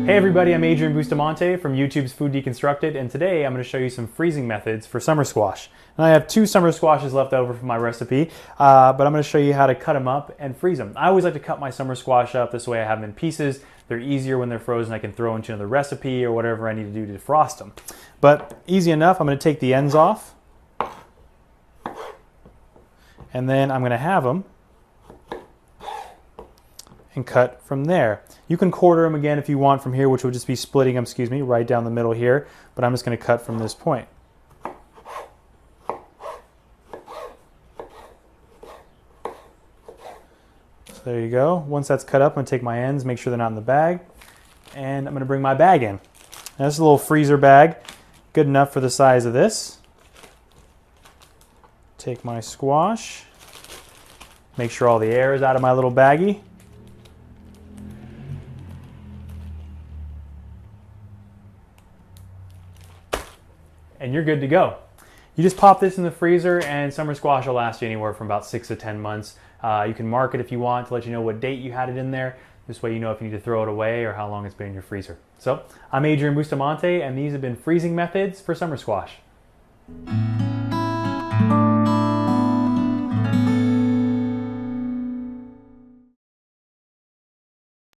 Hey everybody, I'm Adrian Bustamante from YouTube's Food Deconstructed, and today I'm going to show you some freezing methods for summer squash. And I have 2 summer squashes left over from my recipe, but I'm going to show you how to cut them up and freeze them. I always like to cut my summer squash up, this way I have them in pieces. They're easier when they're frozen. I can throw into another recipe or whatever I need to do to defrost them. But easy enough, I'm going to take the ends off, and then I'm going to have them and cut from there. You can quarter them again if you want from here, which would just be splitting them, right down the middle here, but I'm just going to cut from this point. So there you go. Once that's cut up, I'm going to take my ends, make sure they're not in the bag, and I'm going to bring my bag in. Now, this is a little freezer bag, good enough for the size of this. Take my squash, make sure all the air is out of my little baggie. And you're good to go. You just pop this in the freezer and summer squash will last you anywhere from about 6 to 10 months. You can mark it if you want to let you know what date you had it in there. This way you know if you need to throw it away or how long it's been in your freezer. So I'm Adrian Bustamante and these have been freezing methods for summer squash.